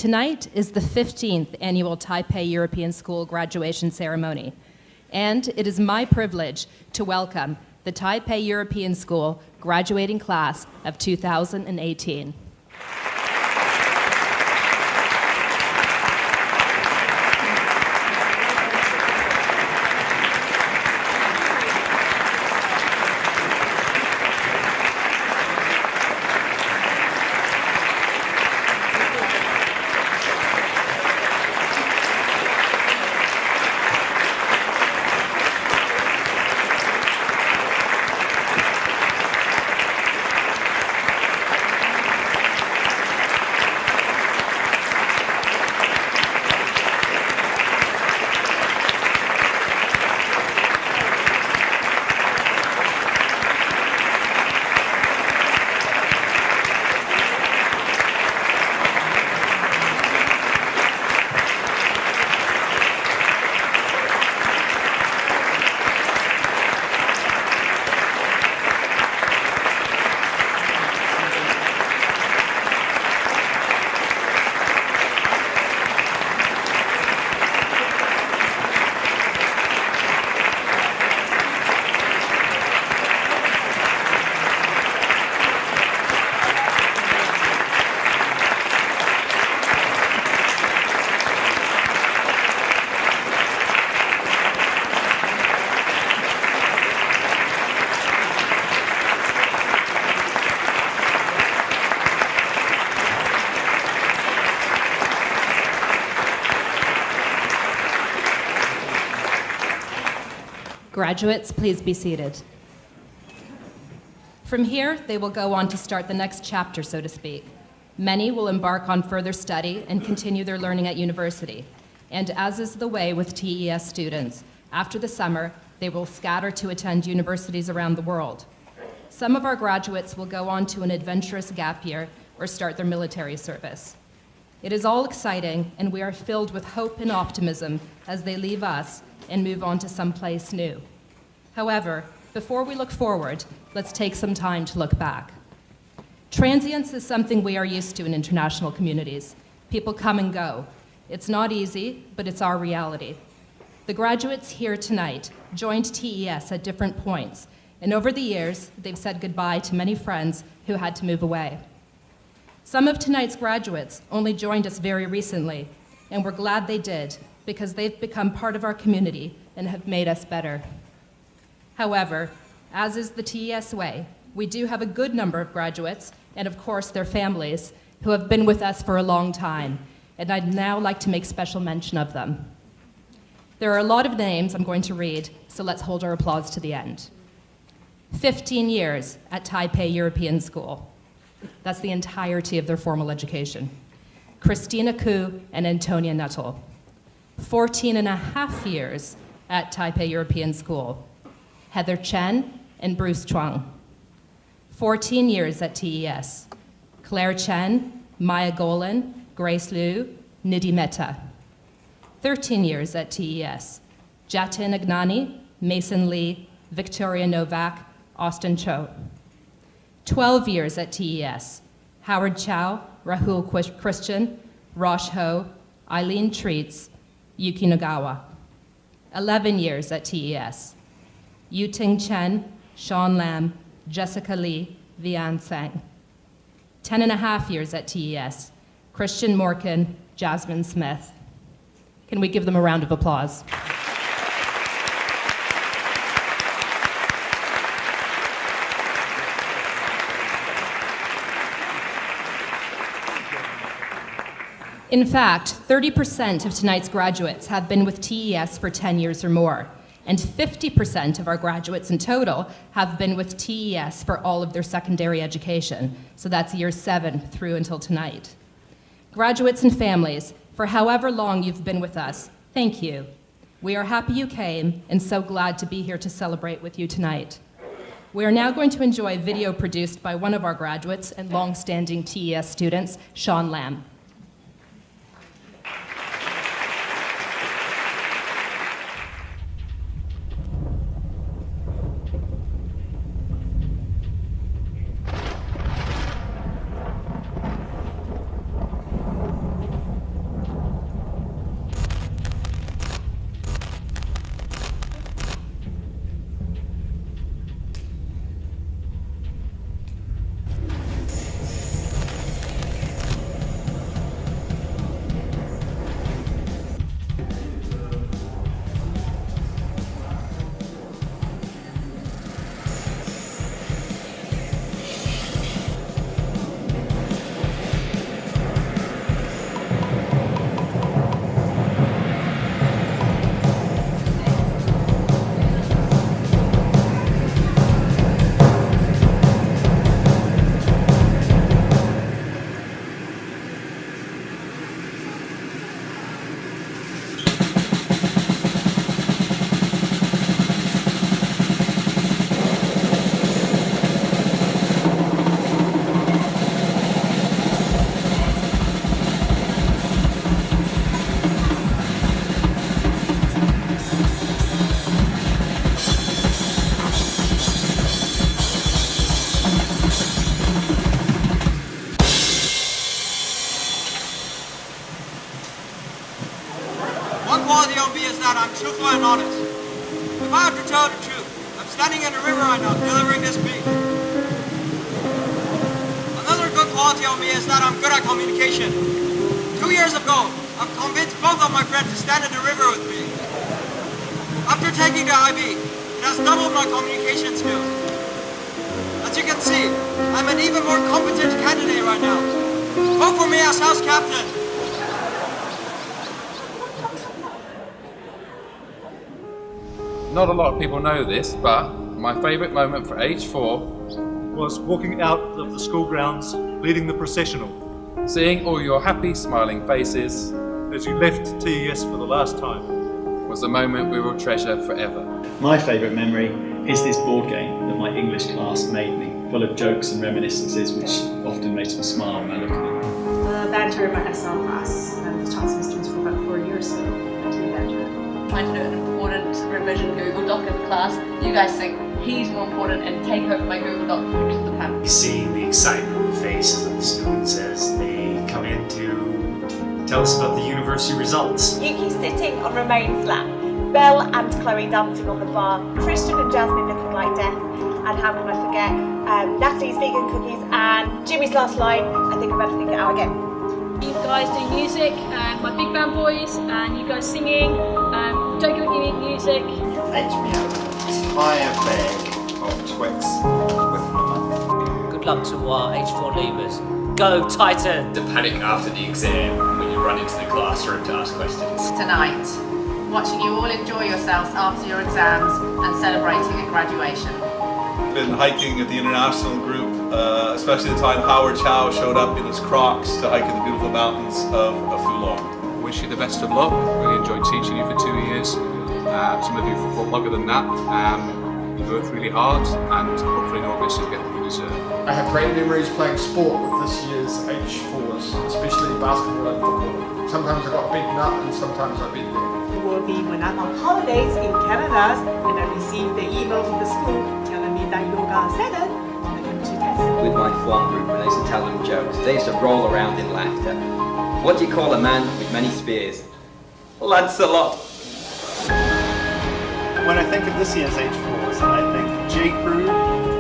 Tonight is the 15th annual Taipei European School graduation ceremony, and it is my privilege to welcome the Taipei European School graduating class of 2018. Graduates, please be seated. From here, they will go on to start the next chapter, so to speak. Many will embark on further study and continue their learning at university. And as is the way with TES students, after the summer, they will scatter to attend universities around the world. Some of our graduates will go on to an adventurous gap year or start their military service. It is all exciting, and we are filled with hope and optimism as they leave us and move on to someplace new. However, before we look forward, let's take some time to look back. Transience is something we are used to in international communities. People come and go. It's not easy, but it's our reality. The graduates here tonight joined TES at different points, and over the years, they've said goodbye to many friends who had to move away. Some of tonight's graduates only joined us very recently, and we're glad they did, because they've become part of our community and have made us better. However, as is the TES way, we do have a good number of graduates, and of course their families, who have been with us for a long time, and I'd now like to make special mention of them. There are a lot of names I'm going to read, so let's hold our applause to the end. 15 years at Taipei European School. That's the entirety of their formal education. Christina Koo and Antonia Nuttall. 14 and a half years at Taipei European School. Heather Chen and Bruce Chuang. 14 years at TES. Claire Chen, Maya Golan, Grace Liu, Nidhi Mehta. 13 years at TES. Jatin Agnani, Mason Lee, Victoria Novak, Austin Cho. 12 years at TES. Howard Chow, Rahul Christian, Rosh Ho, Eileen Treats, Yuki Nagawa. 11 years at TES. Yuting Chen, Sean Lam, Jessica Lee, Vian Tsang. 10 and a half years at TES. Christian Morkin, Jasmine Smith. Can we give them a round of applause? In fact, 30% of tonight's graduates have been with TES for 10 years or more, and 50% of our graduates in total have been with TES for all of their secondary education, so that's year 7 through until tonight. Graduates and families, for however long you've been with us, thank you. We are happy you came and so glad to be here to celebrate with you tonight. We are now going to enjoy a video produced by one of our graduates and long-standing TES students, Sean Lam. quality on me is that I'm truthful and honest. If I have to tell the truth, I'm standing in the river right now delivering this beat. Another good quality on me is that I'm good at communication. 2 years ago, I've convinced both of my friends to stand in the river with me. After taking the IB, it has doubled my communication skills. As you can see, I'm an even more competent candidate right now. Vote for me as house captain. Not a lot of people know this, but my favourite moment for age 4 was walking out of the school grounds, leading the processional, seeing all your happy, smiling faces as you left TES for the last time. Was a moment we will treasure forever. My favourite memory is this board game that my English class made me, full of jokes and reminiscences which often makes me smile when I look at it. The banter in my SL class. I've taught some students for about 4 years, so I do banter. Trying to do an important revision Google Doc in the class. You guys think he's more important and take over my Google Doc to the pen. Seeing the excitement on the faces of the students as they come in to tell us about the university results. Yuki sitting on Romain's lap, Belle and Chloe dancing on the bar, Christian and Jasmine looking like death, and how can I forget Natalie's vegan cookies and Jimmy's last line, I think I better think it out again. You guys do music, and my big band boys, and you guys singing, don't give me music. Fetch me out an entire bag of Twix with my month. Good luck to our H4 leavers. Go Titan! The panic after the exam when you run into the classroom to ask questions. Tonight, watching you all enjoy yourselves after your exams and celebrating a graduation. Been hiking at the international group, especially the time Howard Chow showed up in his Crocs to hike in the beautiful mountains of Fulong. Wish you the best of luck. Really enjoyed teaching you for 2 years. Some of you for longer than that. You worked really hard, and hopefully in August you'll get what you deserve. I have great memories playing sport with this year's H4s, especially basketball and football. Sometimes I got a big nut and sometimes I beat them. It will be when I'm on holidays in Canada and I receive the email from the school telling me that you're got 7 on the chemistry test. With my form group, when I used to tell them jokes, they used to roll around in laughter. What do you call a man with many spears? Lancelot. When I think of this year's H4s, I think J Crew,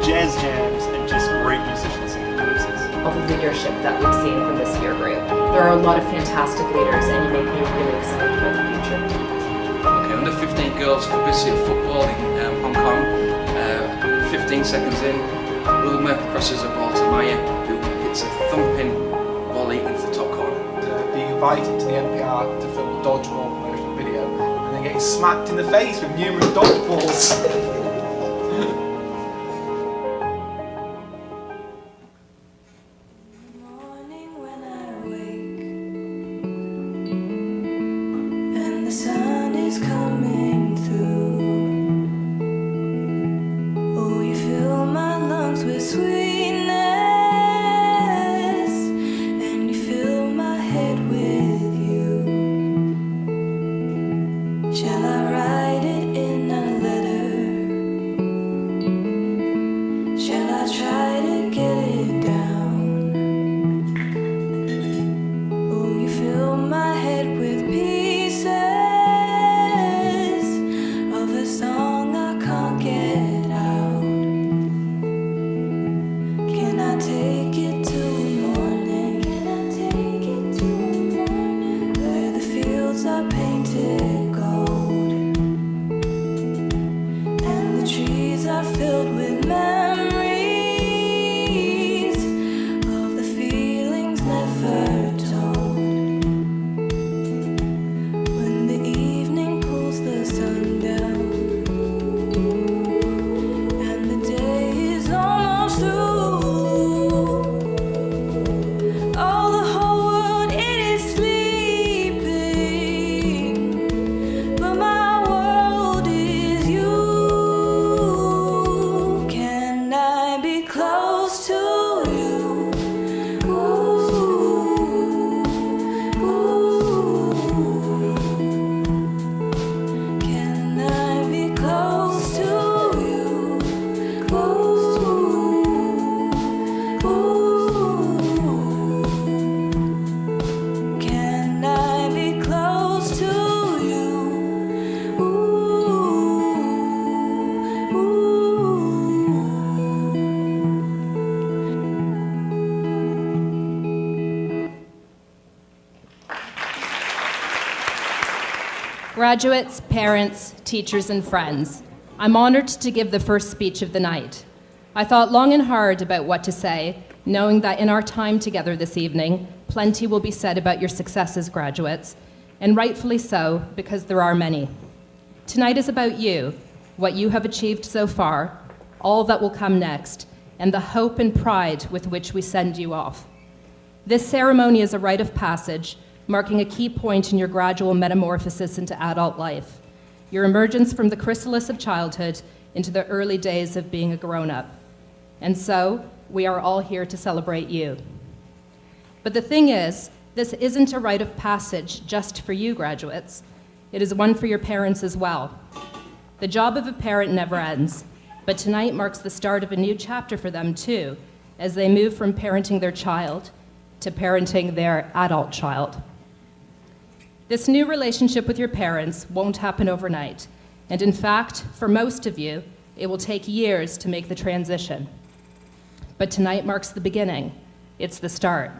jazz jams, and just great musicians singing verses. All the leadership that we've seen from this year group. There are a lot of fantastic leaders, and you make me really excited about the future. Okay, under 15 girls for Biscuit football in Hong Kong. 15 seconds in, Wilma crosses a ball to Maya, who hits a thumping volley into the top corner. Being invited to the NPR to film a dodgeball promotional video, and then getting smacked in the face with numerous dodgeballs. sun is coming through. Oh, you fill my lungs with sweetness, and you fill my head with you. Shall I write it in a letter? Shall I try to get it down? Oh, you fill my head with pieces of a song I can't get out. Can I take it to morning? Can I take it to morning? Where the fields are painted gold and the trees are filled with memories of the feelings never told. When the evening pulls the sun down and the day is almost through, oh, the whole world, it is sleeping, Graduates, parents, teachers, and friends, I'm honored to give the first speech of the night. I thought long and hard about what to say, knowing that in our time together this evening, plenty will be said about your success as graduates, and rightfully so, because there are many. Tonight is about you, what you have achieved so far, all that will come next, and the hope and pride with which we send you off. This ceremony is a rite of passage, marking a key point in your gradual metamorphosis into adult life, your emergence from the chrysalis of childhood into the early days of being a grown-up. And so, we are all here to celebrate you. But the thing is, this isn't a rite of passage just for you graduates. It is one for your parents as well. The job of a parent never ends, but tonight marks the start of a new chapter for them too, as they move from parenting their child to parenting their adult child. This new relationship with your parents won't happen overnight, and in fact, for most of you, it will take years to make the transition. But tonight marks the beginning. It's the start.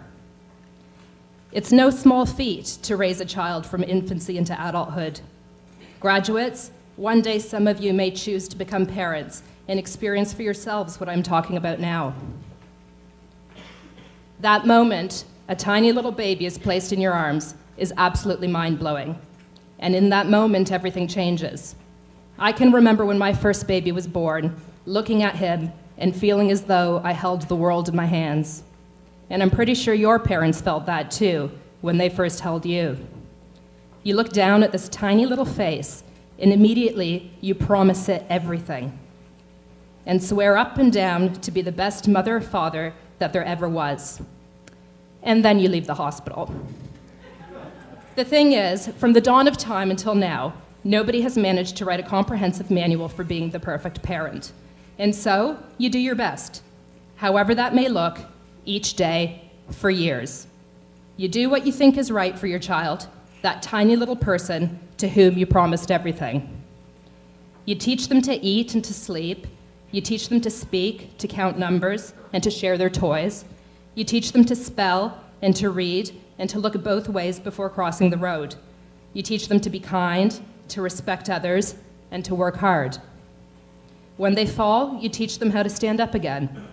It's no small feat to raise a child from infancy into adulthood. Graduates, one day some of you may choose to become parents and experience for yourselves what I'm talking about now. That moment, a tiny little baby is placed in your arms, is absolutely mind-blowing. And in that moment, everything changes. I can remember when my first baby was born, looking at him and feeling as though I held the world in my hands. And I'm pretty sure your parents felt that too when they first held you. You look down at this tiny little face, and immediately you promise it everything, and swear up and down to be the best mother or father that there ever was. And then you leave the hospital. The thing is, from the dawn of time until now, nobody has managed to write a comprehensive manual for being the perfect parent. And so, you do your best, however that may look, each day, for years. You do what you think is right for your child, that tiny little person to whom you promised everything. You teach them to eat and to sleep. You teach them to speak, to count numbers, and to share their toys. You teach them to spell and to read and to look both ways before crossing the road. You teach them to be kind, to respect others, and to work hard. When they fall, you teach them how to stand up again.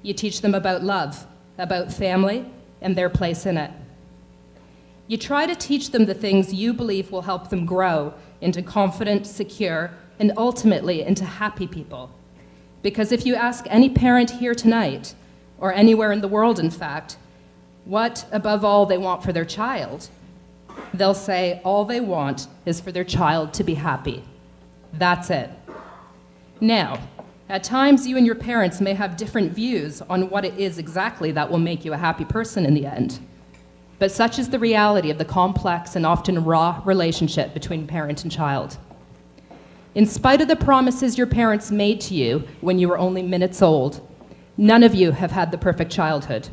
You teach them about love, about family, and their place in it. You try to teach them the things you believe will help them grow into confident, secure, and ultimately into happy people. Because if you ask any parent here tonight, or anywhere in the world in fact, what above all they want for their child, they'll say all they want is for their child to be happy. That's it. Now, at times you and your parents may have different views on what it is exactly that will make you a happy person in the end. But such is the reality of the complex and often raw relationship between parent and child. In spite of the promises your parents made to you when you were only minutes old, none of you have had the perfect childhood.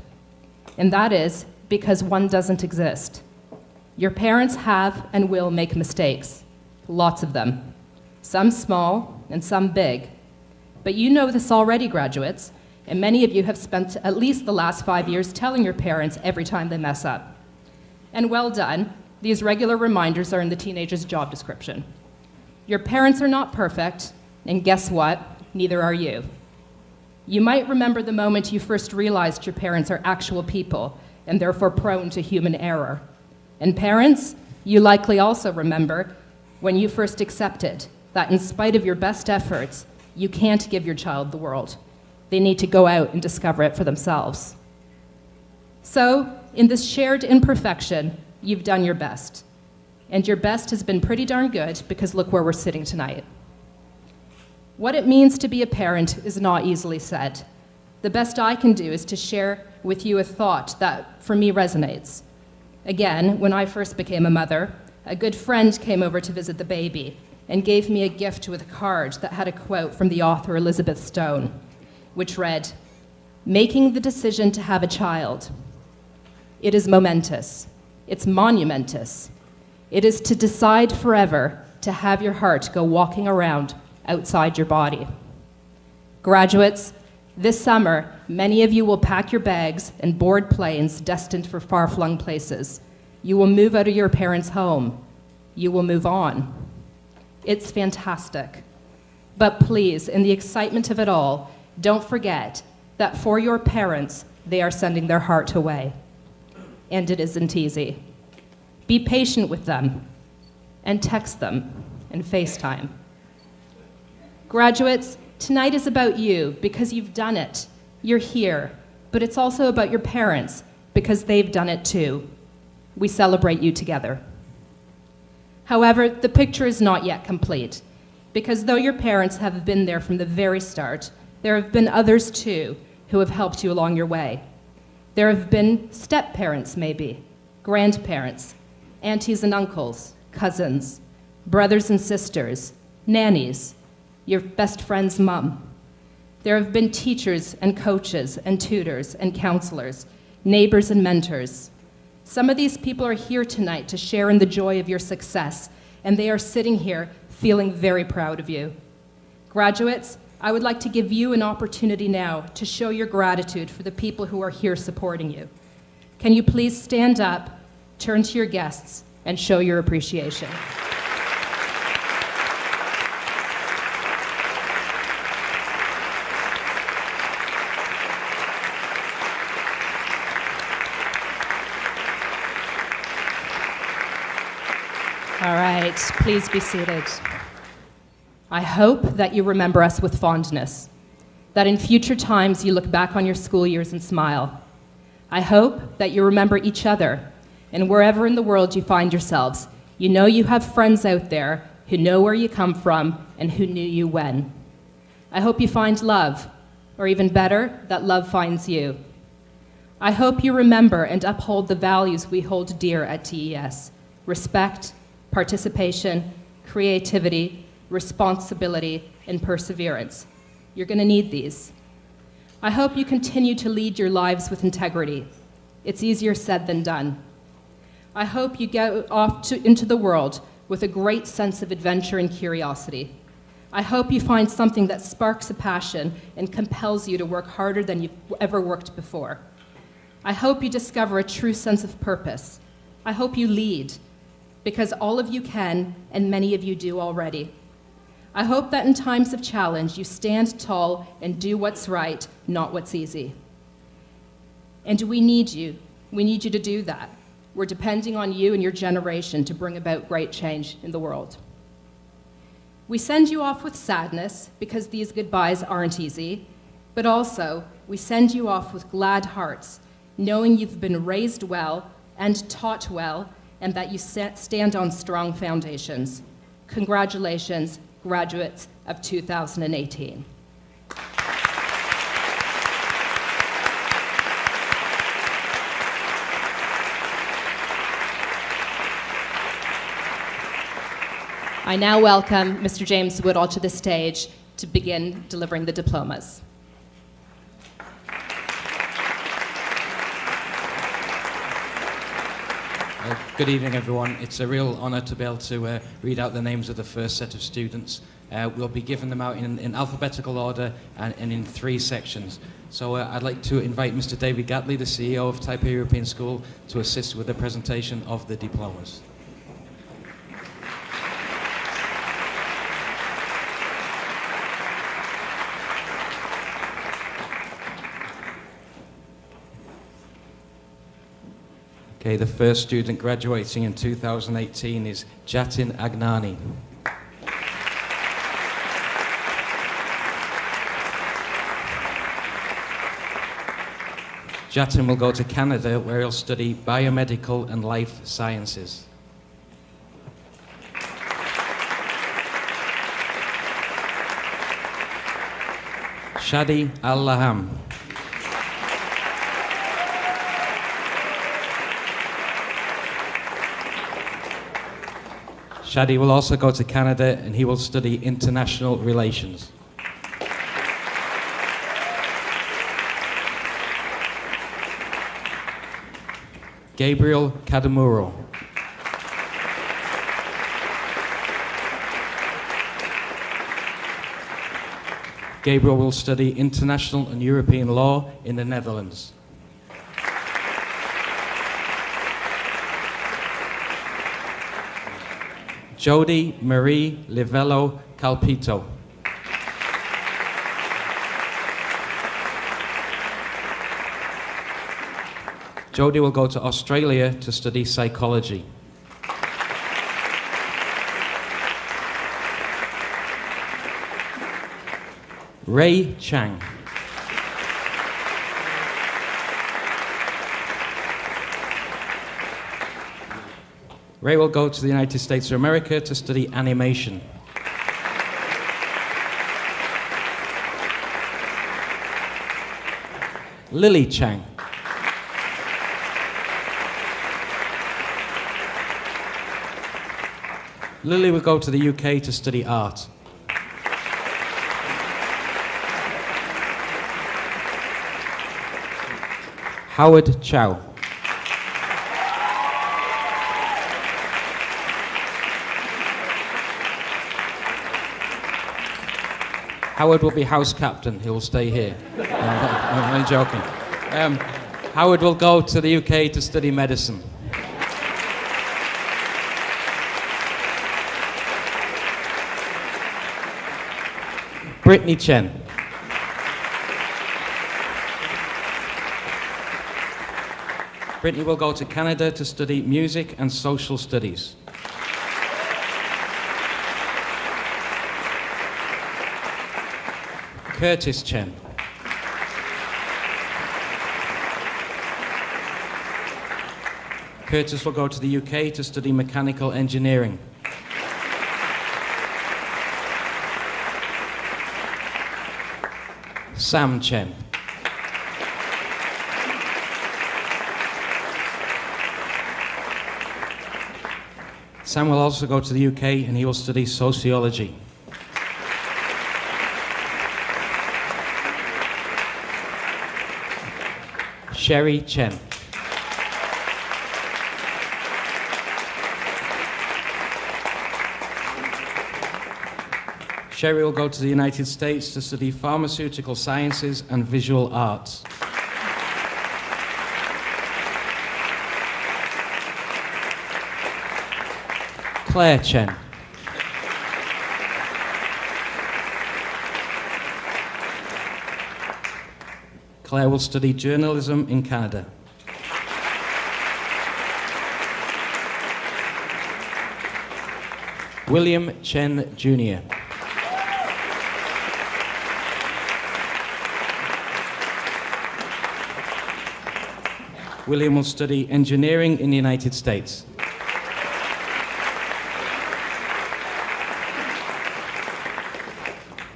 And that is because one doesn't exist. Your parents have and will make mistakes, lots of them, some small and some big. But you know this already, graduates, and many of you have spent at least the last 5 years telling your parents every time they mess up. And well done, these regular reminders are in the teenager's job description. Your parents are not perfect, and guess what? Neither are you. You might remember the moment you first realized your parents are actual people, and therefore prone to human error. And parents, you likely also remember when you first accepted that in spite of your best efforts, you can't give your child the world. They need to go out and discover it for themselves. So, in this shared imperfection, you've done your best. And your best has been pretty darn good because look where we're sitting tonight. What it means to be a parent is not easily said. The best I can do is to share with you a thought that, for me, resonates. Again, when I first became a mother, a good friend came over to visit the baby and gave me a gift with a card that had a quote from the author Elizabeth Stone, which read, "Making the decision to have a child. It is momentous. It's monumentous. It is to decide forever to have your heart go walking around outside your body." Graduates, this summer, many of you will pack your bags and board planes destined for far-flung places. You will move out of your parents' home. you will move on. It's fantastic. But please, in the excitement of it all, don't forget that for your parents, they are sending their heart away. And it isn't easy. Be patient with them, and text them, and FaceTime. Graduates, tonight is about you because you've done it. You're here, but it's also about your parents because they've done it too. We celebrate you together. However, the picture is not yet complete, because though your parents have been there from the very start, there have been others too who have helped you along your way. There have been step-parents maybe, grandparents, aunties and uncles, cousins, brothers and sisters, nannies, your best friend's mom. There have been teachers and coaches and tutors and counselors, neighbors and mentors. Some of these people are here tonight to share in the joy of your success, and they are sitting here feeling very proud of you. Graduates, I would like to give you an opportunity now to show your gratitude for the people who are here supporting you. Can you please stand up, turn to your guests, and show your appreciation? All right, please be seated. I hope that you remember us with fondness, that in future times you look back on your school years and smile. I hope that you remember each other, and wherever in the world you find yourselves, you know you have friends out there who know where you come from and who knew you when. I hope you find love, or even better, that love finds you. I hope you remember and uphold the values we hold dear at TES: respect, participation, creativity, responsibility, and perseverance. You're going to need these. I hope you continue to lead your lives with integrity. It's easier said than done. I hope you go off into the world with a great sense of adventure and curiosity. I hope you find something that sparks a passion and compels you to work harder than you've ever worked before. I hope you discover a true sense of purpose. I hope you lead, because all of you can, and many of you do already. I hope that in times of challenge, you stand tall and do what's right, not what's easy. And we need you. We need you to do that. We're depending on you and your generation to bring about great change in the world. We send you off with sadness because these goodbyes aren't easy, but also we send you off with glad hearts, knowing you've been raised well and taught well, and that you stand on strong foundations. Congratulations, graduates of 2018. I now welcome Mr. James Woodall to the stage to begin delivering the diplomas. Good evening, everyone. It's a real honour to be able to read out the names of the first set of students. We'll be giving them out in alphabetical order and in 3 sections. So I'd like to invite Mr. David Gatley, the CEO of Taipei European School, to assist with the presentation of the diplomas. Okay, the first student graduating in 2018 is Jatin Agnani. Jatin will go to Canada, where he'll study biomedical and life sciences. Shadi Al-Laham. Shadi will also go to Canada and he will study international relations. Gabriel Kadamuro. Gabriel will study international and European law in the Netherlands. Jody Marie Livello Calpito. Jody will go to Australia to study psychology. Ray Chang. Ray will go to the United States of America to study animation. Lily Chang. Lily will go to the UK to study art. Howard Chow. Howard will be house captain. He will stay here. I'm only joking. Howard will go to the UK to study medicine. Brittany Chen. Brittany will go to Canada to study music and social studies. Curtis Chen. Curtis will go to the UK to study mechanical engineering. Sam Chen. Sam will also go to the UK and he will study sociology. Sherry Chen. Sherry will go to the United States to study pharmaceutical sciences and visual arts. Claire Chen. Claire will study journalism in Canada. William Chen Jr. William will study engineering in the United States.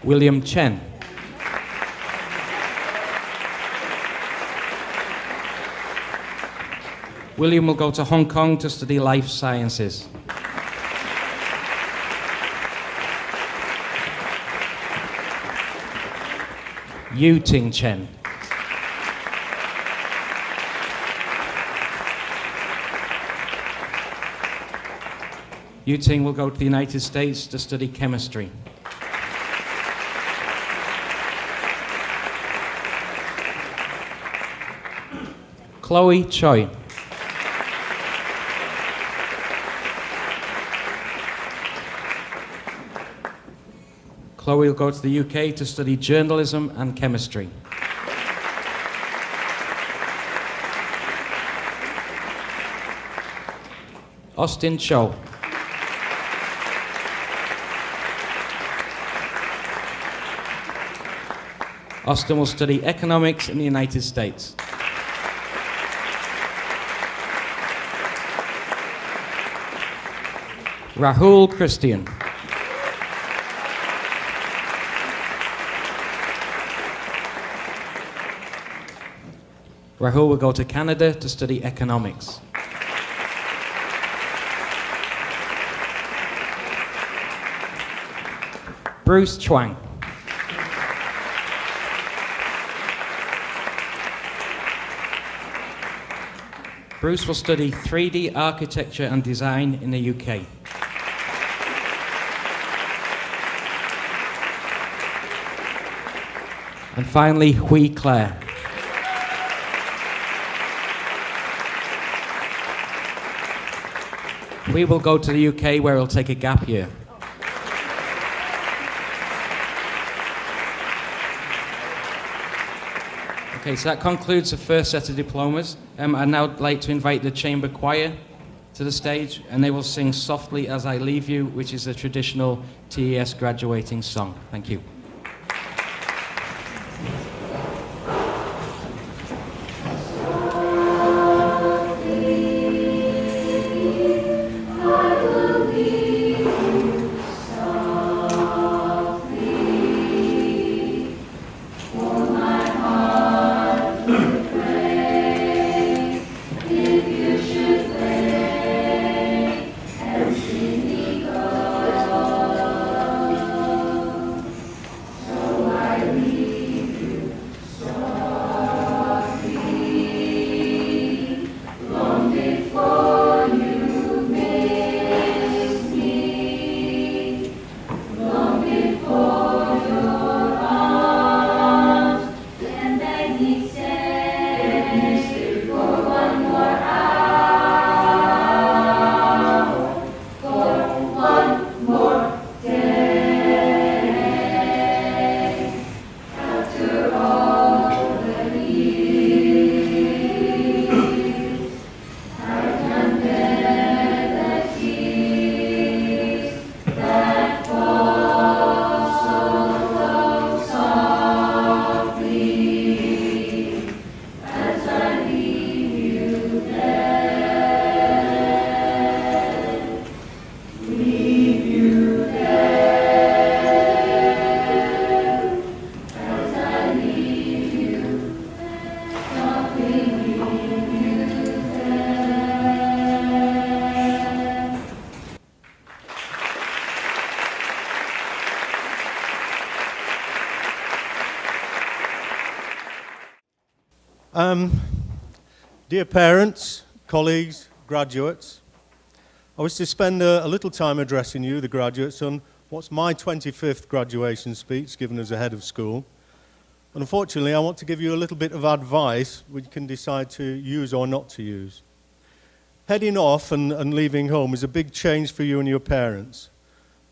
William Chen. William will go to Hong Kong to study life sciences. Yu Ting Chen. Yu Ting will go to the United States to study chemistry. Chloe Choi. Chloe will go to the UK to study journalism and chemistry. Austin Cho. Austin will study economics in the United States. Rahul Christian. Rahul will go to Canada to study economics. Bruce Chuang. Bruce will study 3D architecture and design in the UK. And finally, Hui Claire. we will go to the UK where we'll take a gap year. Okay, so that concludes the first set of diplomas. I'd now like to invite the chamber choir to the stage, and they will sing Softly As I Leave You, which is a traditional TES graduating song. Thank you. Dear parents, colleagues, graduates, I was to spend a little time addressing you, the graduates, on what's my 25th graduation speech given as a head of school. And unfortunately, I want to give you a little bit of advice which you can decide to use or not to use. Heading off and leaving home is a big change for you and your parents.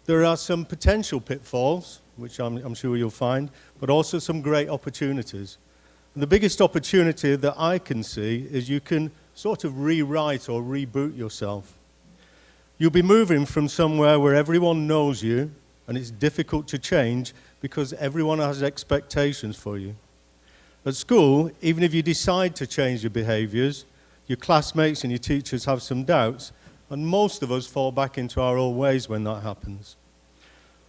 There are some potential pitfalls, which I'm sure you'll find, but also some great opportunities. And the biggest opportunity that I can see is you can sort of rewrite or reboot yourself. You'll be moving from somewhere where everyone knows you and it's difficult to change because everyone has expectations for you. At school, even if you decide to change your behaviors, your classmates and your teachers have some doubts, and most of us fall back into our old ways when that happens.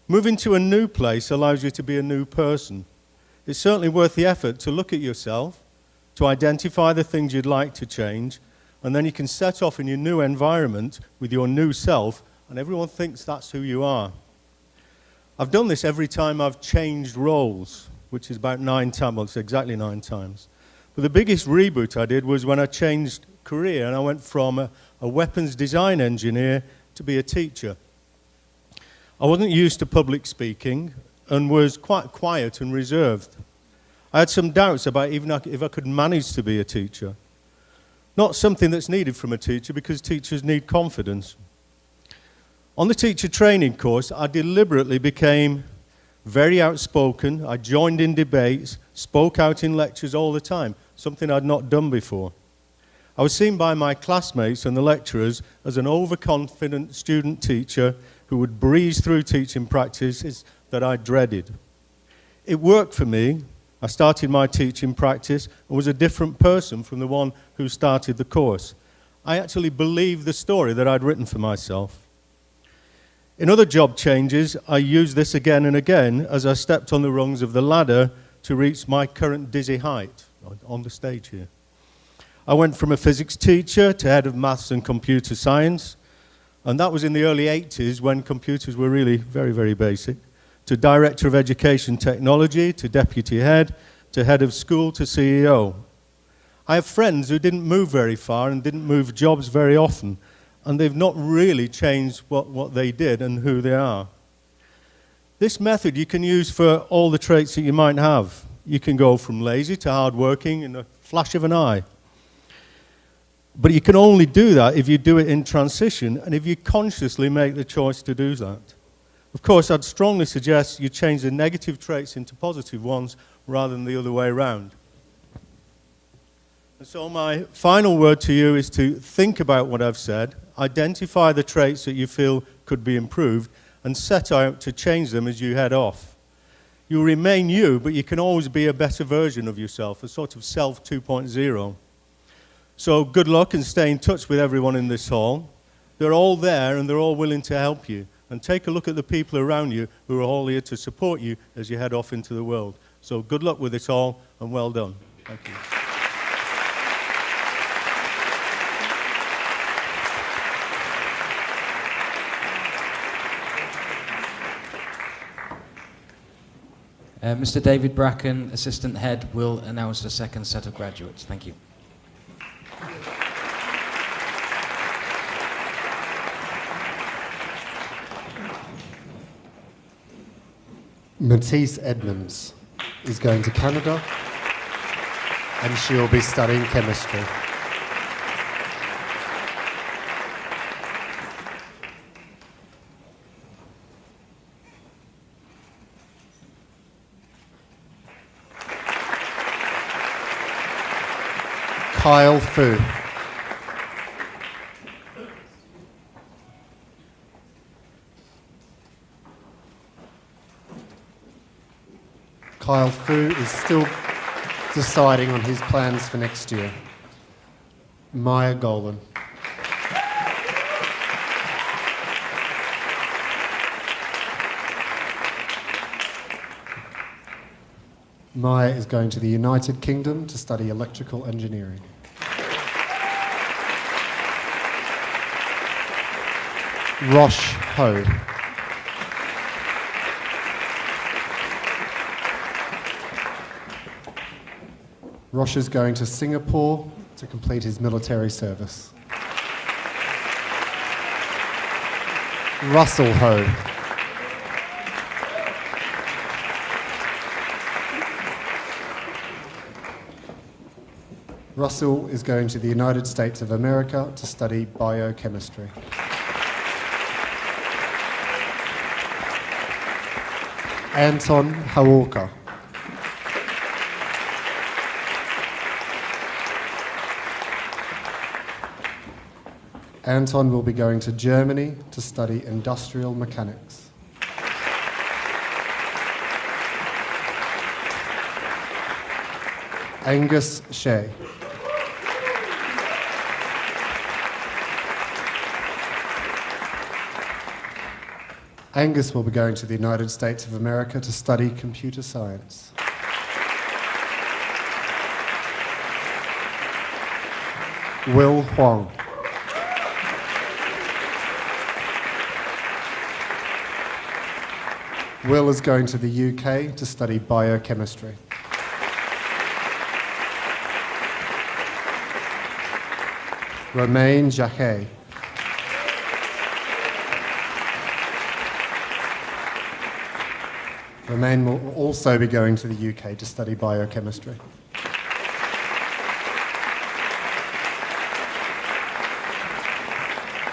Moving to a new place allows you to be a new person. It's certainly worth the effort to look at yourself, to identify the things you'd like to change, and then you can set off in your new environment with your new self, and everyone thinks that's who you are. I've done this every time I've changed roles, which is about 9 times, well, it's exactly 9 times. But the biggest reboot I did was when I changed career, and I went from a weapons design engineer to be a teacher. I wasn't used to public speaking, and was quite quiet and reserved. I had some doubts about even if I could manage to be a teacher. Not something that's needed from a teacher because teachers need confidence. On the teacher training course, I deliberately became very outspoken. I joined in debates, spoke out in lectures all the time, something I'd not done before. I was seen by my classmates and the lecturers as an overconfident student teacher who would breeze through teaching practices that I dreaded. It worked for me. I started my teaching practice and was a different person from the one who started the course. I actually believed the story that I'd written for myself. In other job changes, I used this again and again as I stepped on the rungs of the ladder to reach my current dizzy height on the stage here. I went from a physics teacher to head of maths and computer science, and that was in the early 80s when computers were really very, very basic, to Director of Education Technology, to Deputy Head, to Head of School, to CEO. I have friends who didn't move very far and didn't move jobs very often, and they've not really changed what they did and who they are. This method you can use for all the traits that you might have. You can go from lazy to hardworking in a flash of an eye. But you can only do that if you do it in transition and if you consciously make the choice to do that. Of course, I'd strongly suggest you change the negative traits into positive ones rather than the other way around. And so my final word to you is to think about what I've said, identify the traits that you feel could be improved, and set out to change them as you head off. You remain you, but you can always be a better version of yourself, a sort of self 2.0. So good luck and stay in touch with everyone in this hall. They're all there and they're all willing to help you. And take a look at the people around you who are all here to support you as you head off into the world. So good luck with it all and well done. Thank you. Mr. David Bracken, Assistant Head, will announce the second set of graduates. Thank you. Matisse Edmonds is going to Canada and she will be studying chemistry. Kyle Fu. Kyle Fu is still deciding on his plans for next year. Maya Golan. Maya is going to the United Kingdom to study electrical engineering. Rosh Ho. Rosh is going to Singapore to complete his military service. Russell Ho. Russell is going to the United States of America to study biochemistry. Anton Hawalka. Anton will be going to Germany to study industrial mechanics. Angus Shea. Angus will be going to the United States of America to study computer science. Will Huang. Will is going to the UK to study biochemistry. Romain Jacquet. Romain will also be going to the UK to study biochemistry.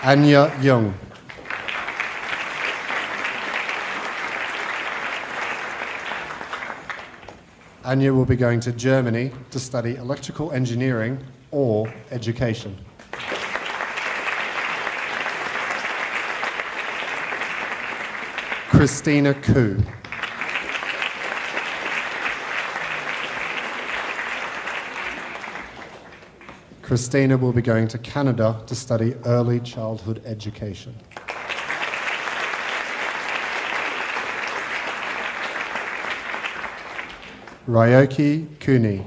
Anya Young. Anya will be going to Germany to study electrical engineering or education. Christina Koo. Christina will be going to Canada to study early childhood education. Ryoki Kuni.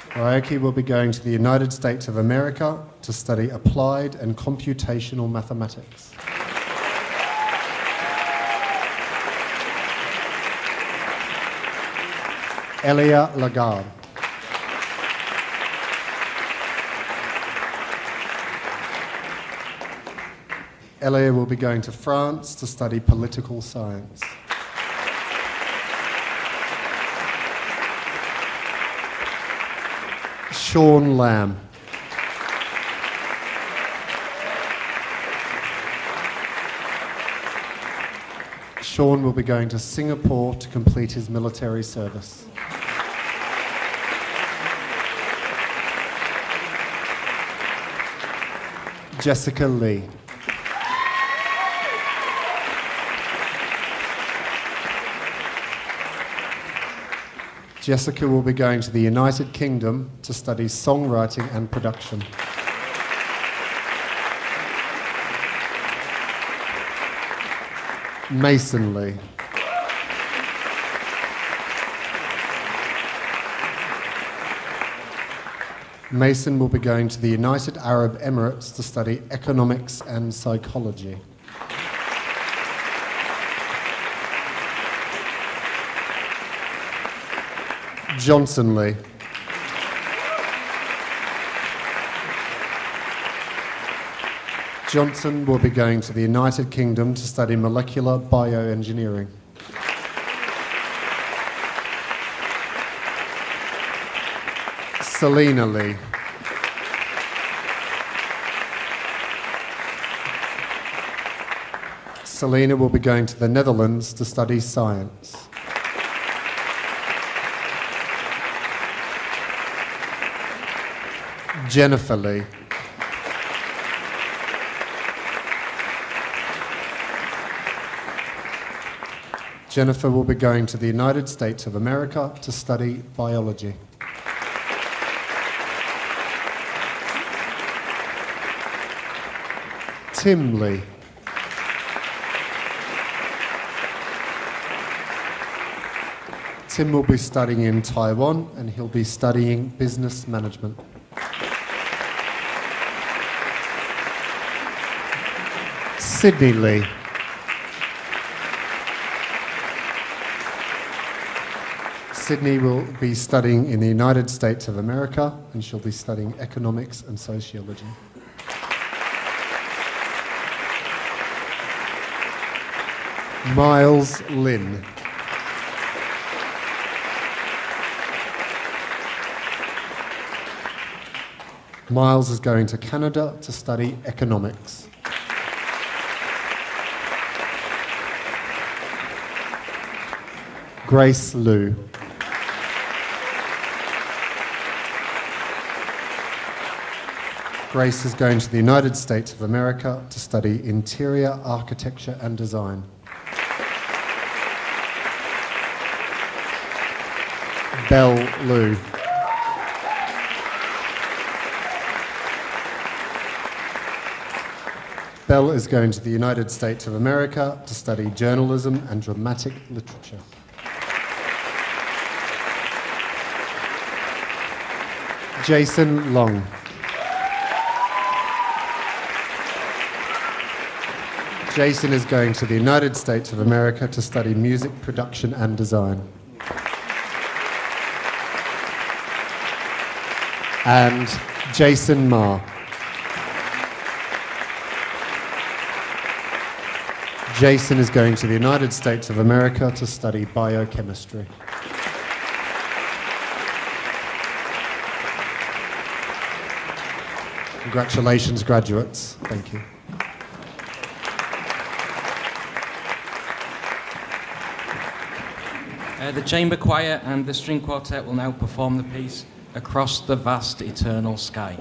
Ryoki will be going to the United States of America to study applied and computational mathematics. Elia Lagarde. Elia will be going to France to study political science. Sean Lamb. Sean will be going to Singapore to complete his military service. Jessica Lee. Jessica will be going to the United Kingdom to study songwriting and production. Mason Lee. Mason will be going to the United Arab Emirates to study economics and psychology. Johnson Lee. Johnson will be going to the United Kingdom to study molecular bioengineering. Selena Lee. Selena will be going to the Netherlands to study science. Jennifer Lee. Jennifer will be going to the United States of America to study biology. Tim Lee. Tim will be studying in Taiwan and he'll be studying business management. Sydney Lee. Sydney will be studying in the United States of America and she'll be studying economics and sociology. Miles Lynn. Miles is going to Canada to study economics. Grace Liu. Grace is going to the United States of America to study interior architecture and design. Belle Liu. Belle is going to the United States of America to study journalism and dramatic literature. Jason Long. Jason is going to the United States of America to study music production and design. And Jason Ma. Jason is going to the United States of America to study biochemistry. Congratulations, graduates. Thank you. The chamber choir and the string quartet will now perform the piece Across the Vast Eternal Sky.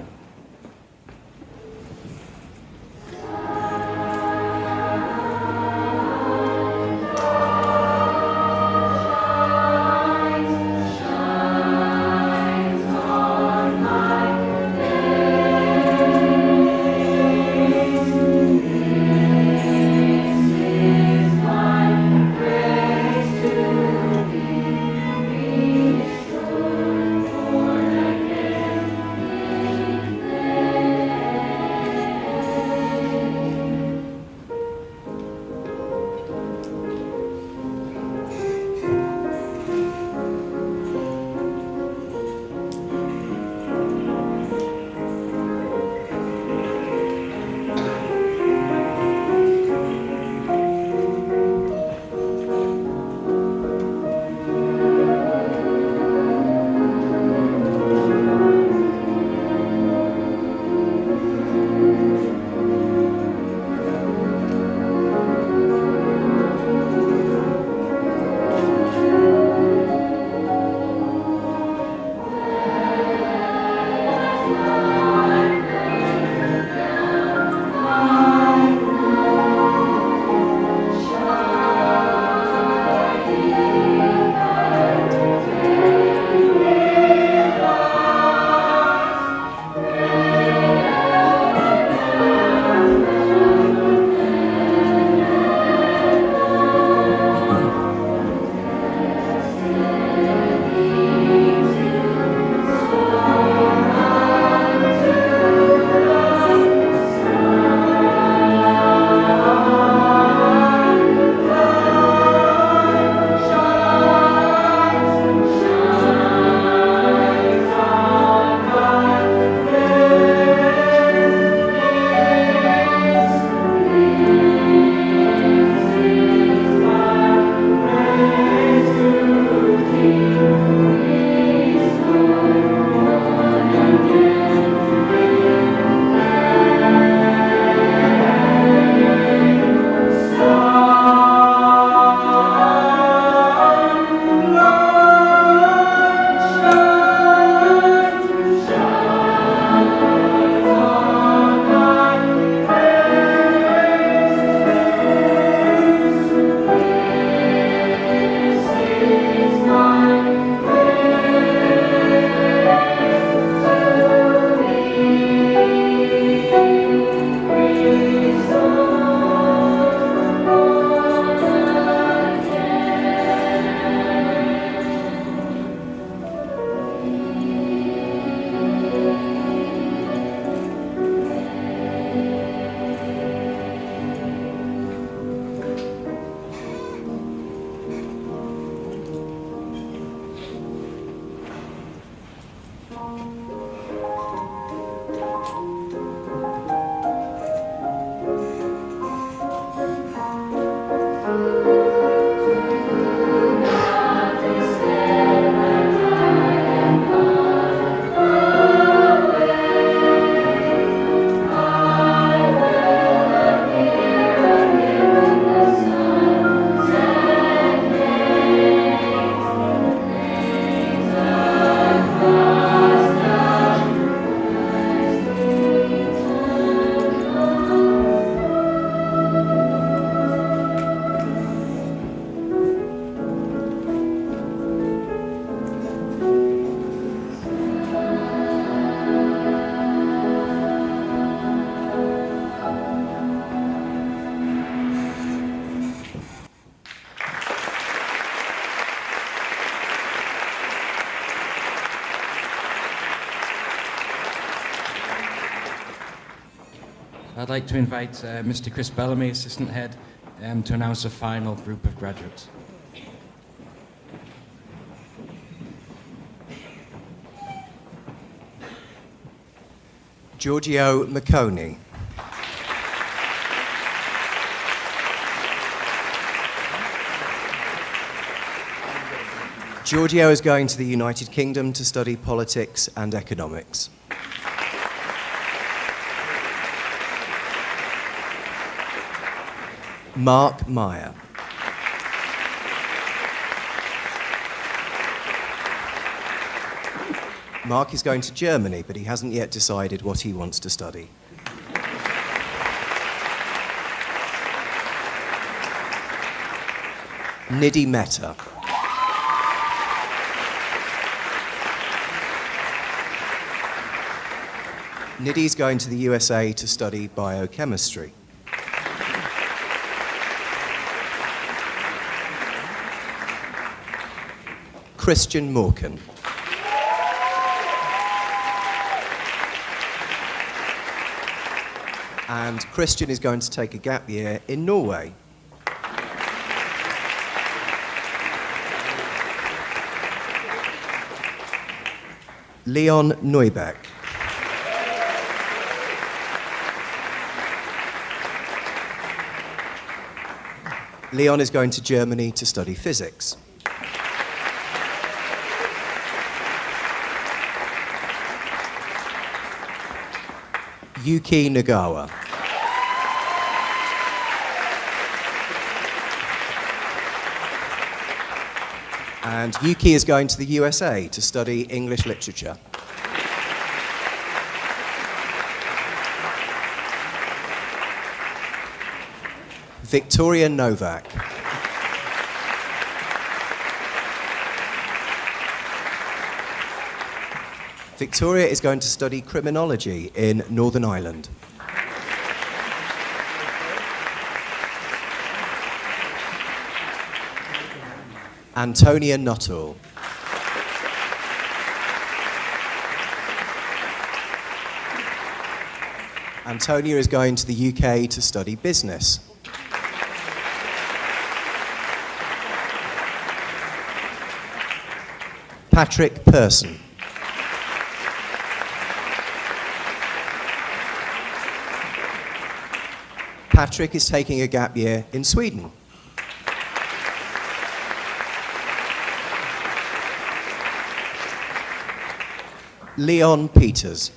I'd like to invite Mr. Chris Bellamy, Assistant Head, to announce the final group of graduates. Giorgio Macconi. Giorgio is going to the United Kingdom to study politics and economics. Mark Meyer. Mark is going to Germany, but he hasn't yet decided what he wants to study. Nidhi Mehta. Nidhi's going to the USA to study biochemistry. Christian Morken. And Christian is going to take a gap year in Norway. Leon Neubeck. Leon is going to Germany to study physics. Yuki Nagawa. And Yuki is going to the USA to study English literature. Victoria Novak. Victoria is going to study criminology in Northern Ireland. Antonia Nuttall. Antonia is going to the UK to study business. Patrick Persson. Patrick is taking a gap year in Sweden. Leon Peters.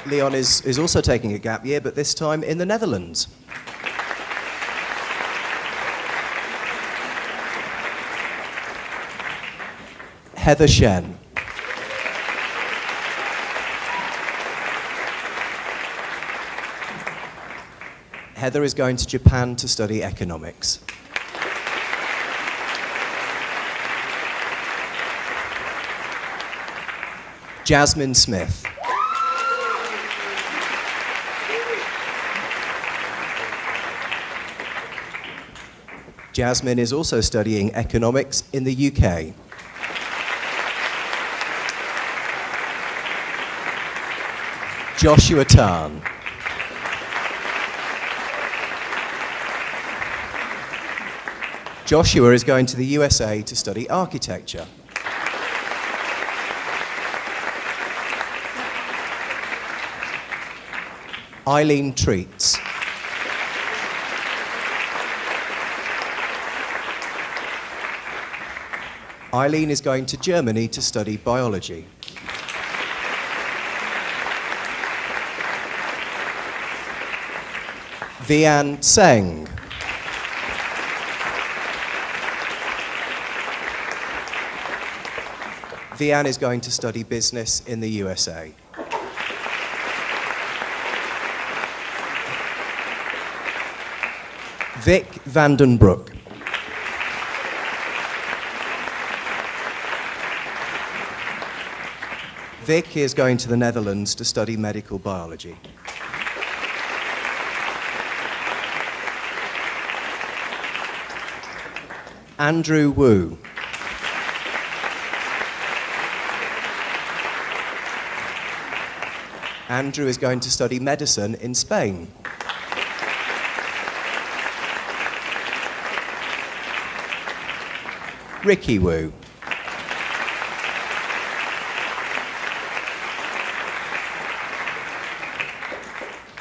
Leon is also taking a gap year, but this time in the Netherlands. Heather Shen. Heather is going to Japan to study economics. Jasmine Smith. Jasmine is also studying economics in the UK. Joshua Tan. Joshua is going to the USA to study architecture. Eileen Treats. Eileen is going to Germany to study biology. Vian Seng. Vian is going to study business in the USA. Vic Vandenbroek. Vic is going to the Netherlands to study medical biology. Andrew Wu. Andrew is going to study medicine in Spain. Ricky Wu.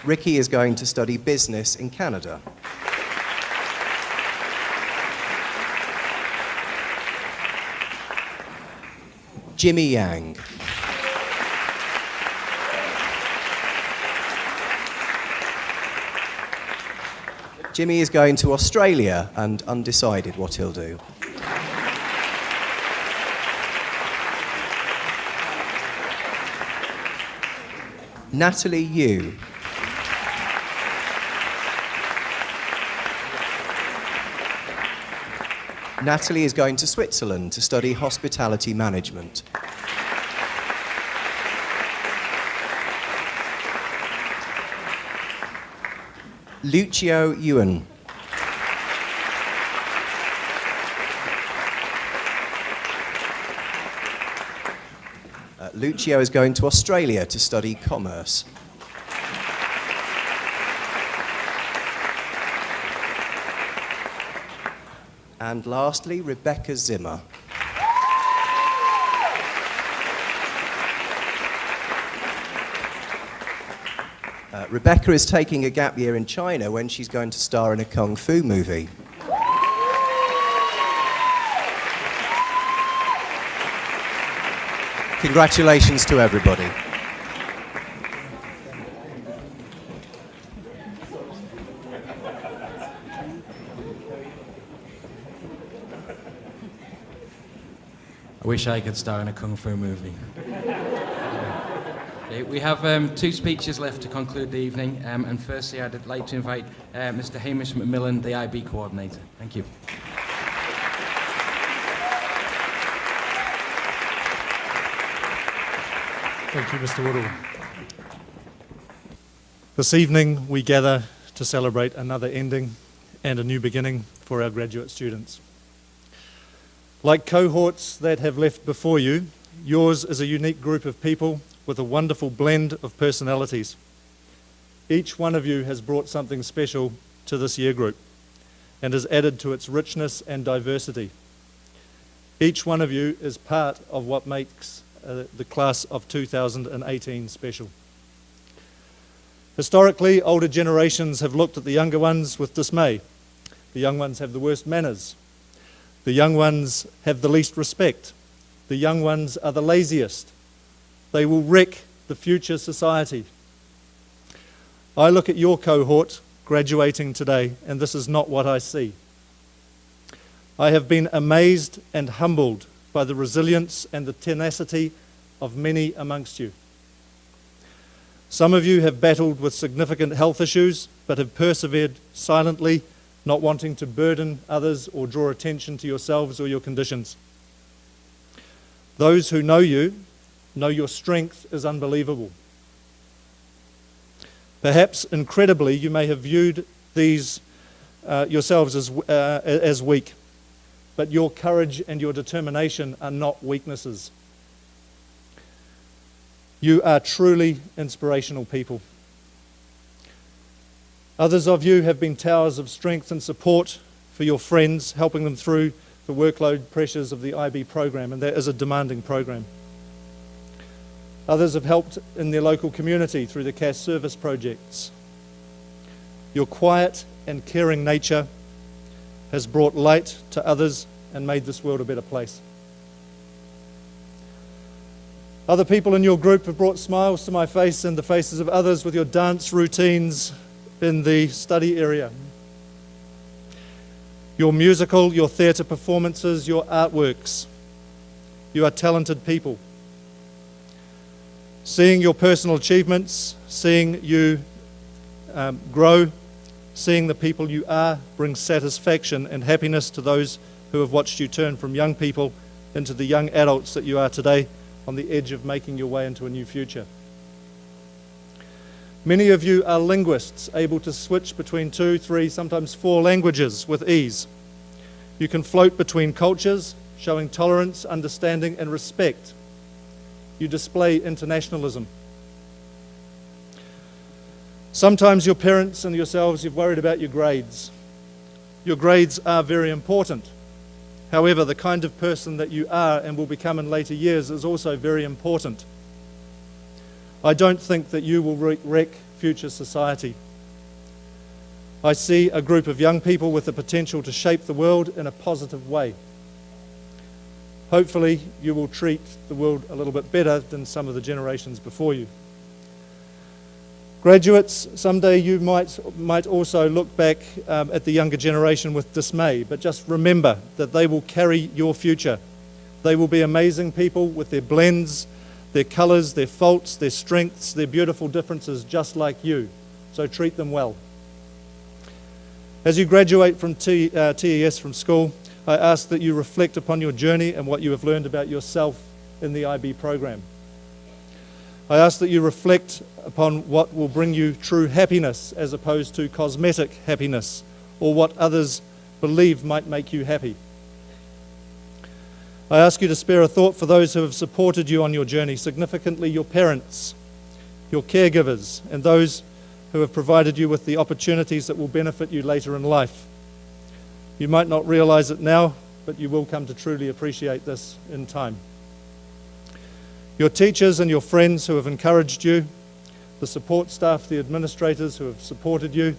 Ricky is going to study business in Canada. Jimmy Yang. Jimmy is going to Australia and undecided what he'll do. Natalie Yu. Natalie is going to Switzerland to study hospitality management. Lucio Yuan. Lucio is going to Australia to study commerce. And lastly, Rebecca Zimmer. Rebecca is taking a gap year in China when she's going to star in a kung fu movie. Congratulations to everybody. I wish I could star in a kung fu movie. Okay, we have 2 speeches left to conclude the evening, and firstly I'd like to invite Mr. Hamish McMillan, the IB coordinator. Thank you. Thank you, Mr. Woodall. This evening we gather to celebrate another ending and a new beginning for our graduate students. Like cohorts that have left before you, yours is a unique group of people with a wonderful blend of personalities. Each one of you has brought something special to this year group and has added to its richness and diversity. Each one of you is part of what makes the class of 2018 special. Historically, older generations have looked at the younger ones with dismay. The young ones have the worst manners. The young ones have the least respect. The young ones are the laziest. They will wreck the future society. I look at your cohort graduating today, and this is not what I see. I have been amazed and humbled by the resilience and the tenacity of many amongst you. Some of you have battled with significant health issues, but have persevered silently, not wanting to burden others or draw attention to yourselves or your conditions. Those who know you know your strength is unbelievable. Perhaps incredibly, you may have viewed these yourselves as weak, but your courage and your determination are not weaknesses. You are truly inspirational people. Others of you have been towers of strength and support for your friends, helping them through the workload pressures of the IB program, and that is a demanding program. Others have helped in their local community through the cash service projects. Your quiet and caring nature has brought light to others and made this world a better place. Other people in your group have brought smiles to my face and the faces of others with your dance routines in the study area. Your musical, your theatre performances, your artworks. You are talented people. Seeing your personal achievements, seeing you grow, seeing the people you are brings satisfaction and happiness to those who have watched you turn from young people into the young adults that you are today, on the edge of making your way into a new future. Many of you are linguists, able to switch between 2, 3, sometimes 4 languages with ease. You can float between cultures, showing tolerance, understanding, and respect. You display internationalism. Sometimes your parents and yourselves, you've worried about your grades. Your grades are very important. However, the kind of person that you are and will become in later years is also very important. I don't think that you will wreck future society. I see a group of young people with the potential to shape the world in a positive way. Hopefully, you will treat the world a little bit better than some of the generations before you. Graduates, someday you might also look back at the younger generation with dismay, but just remember that they will carry your future. They will be amazing people with their blends, their colours, their faults, their strengths, their beautiful differences, just like you. So treat them well. As you graduate from TES from school, I ask that you reflect upon your journey and what you have learned about yourself in the IB program. I ask that you reflect upon what will bring you true happiness as opposed to cosmetic happiness, or what others believe might make you happy. I ask you to spare a thought for those who have supported you on your journey, significantly your parents, your caregivers, and those who have provided you with the opportunities that will benefit you later in life. You might not realize it now, but you will come to truly appreciate this in time. Your teachers and your friends who have encouraged you, the support staff, the administrators who have supported you,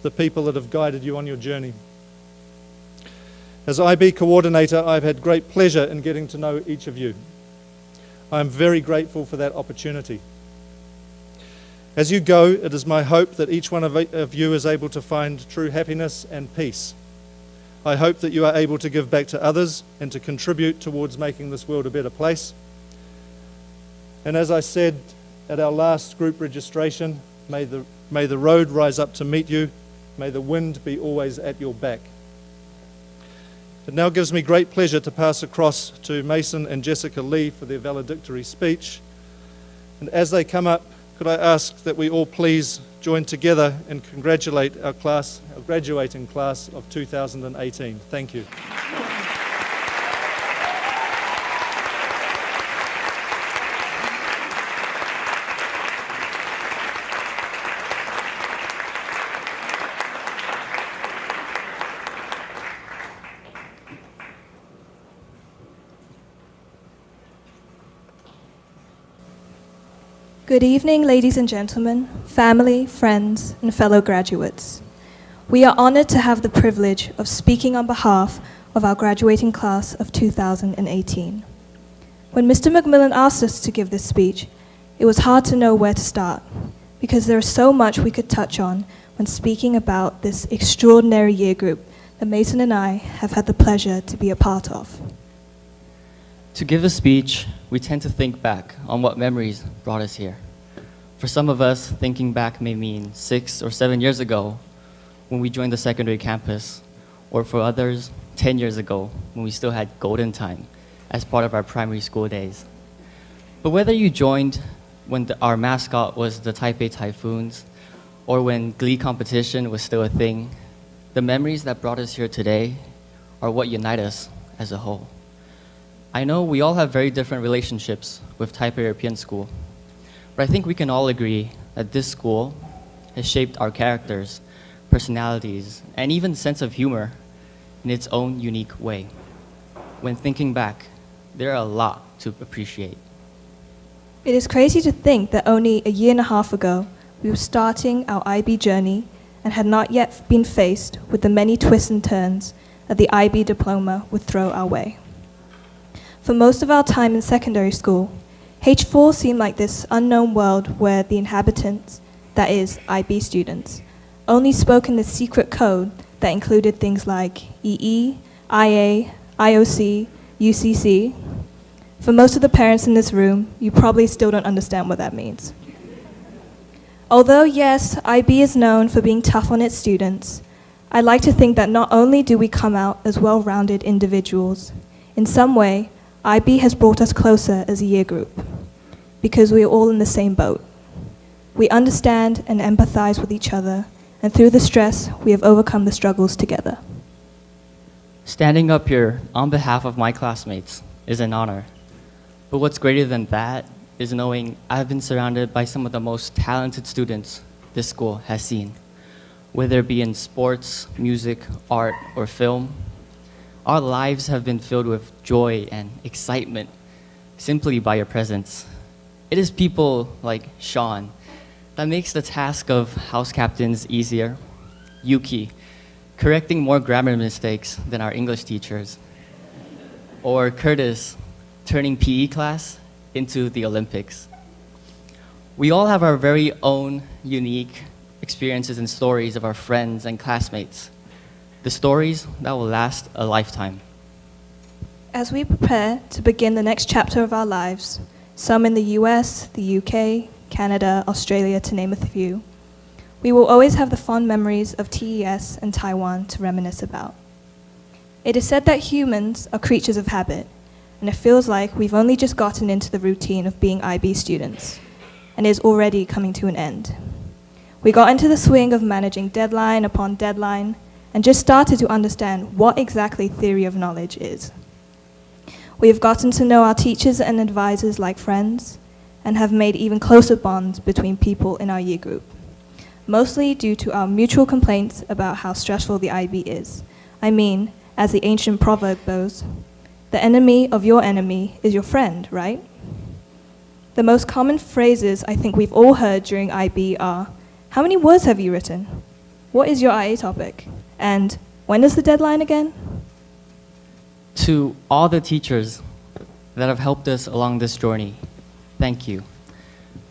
the people that have guided you on your journey. As IB coordinator, I've had great pleasure in getting to know each of you. I am very grateful for that opportunity. As you go, it is my hope that each one of you is able to find true happiness and peace. I hope that you are able to give back to others and to contribute towards making this world a better place. And as I said at our last group registration, may the road rise up to meet you. May the wind be always at your back. It now gives me great pleasure to pass across to Mason and Jessica Lee for their valedictory speech. And as they come up, could I ask that we all please join together and congratulate our graduating class of 2018. Thank you. Good evening, ladies and gentlemen, family, friends, and fellow graduates. We are honored to have the privilege of speaking on behalf of our graduating class of 2018. When Mr. McMillan asked us to give this speech, it was hard to know where to start, because there is so much we could touch on when speaking about this extraordinary year group that Mason and I have had the pleasure to be a part of. To give a speech, we tend to think back on what memories brought us here. For some of us, thinking back may mean 6 or 7 years ago when we joined the secondary campus, or for others, 10 years ago when we still had golden time as part of our primary school days. But whether you joined when our mascot was the Taipei Typhoons, or when Glee competition was still a thing, the memories that brought us here today are what unite us as a whole. I know we all have very different relationships with Taipei European School, but I think we can all agree that this school has shaped our characters, personalities, and even sense of humor in its own unique way. When thinking back, there are a lot to appreciate. It is crazy to think that only a year and a half ago, we were starting our IB journey and had not yet been faced with the many twists and turns that the IB diploma would throw our way. For most of our time in secondary school, H4 seemed like this unknown world where the inhabitants, that is, IB students, only spoke in the secret code that included things like EE, IA, IOC, UCC. For most of the parents in this room, you probably still don't understand what that means. Although, yes, IB is known for being tough on its students, I like to think that not only do we come out as well-rounded individuals, in some way, IB has brought us closer as a year group, because we are all in the same boat. We understand and empathize with each other, and through the stress, we have overcome the struggles together. Standing up here on behalf of my classmates is an honor. But what's greater than that is knowing I've been surrounded by some of the most talented students this school has seen. Whether it be in sports, music, art, or film, our lives have been filled with joy and excitement simply by your presence. It is people like Sean that makes the task of house captains easier. Yuki, correcting more grammar mistakes than our English teachers. Or Curtis, turning PE class into the Olympics. We all have our very own unique experiences and stories of our friends and classmates. The stories that will last a lifetime. As we prepare to begin the next chapter of our lives, some in the US, the UK, Canada, Australia, to name a few, we will always have the fond memories of TES and Taiwan to reminisce about. It is said that humans are creatures of habit, and it feels like we've only just gotten into the routine of being IB students, and is already coming to an end. We got into the swing of managing deadline upon deadline, and just started to understand what exactly theory of knowledge is. We have gotten to know our teachers and advisors like friends, and have made even closer bonds between people in our year group, mostly due to our mutual complaints about how stressful the IB is. I mean, as the ancient proverb goes, the enemy of your enemy is your friend, right? The most common phrases I think we've all heard during IB are, how many words have you written? What is your IA topic? And when is the deadline again? To all the teachers that have helped us along this journey, thank you.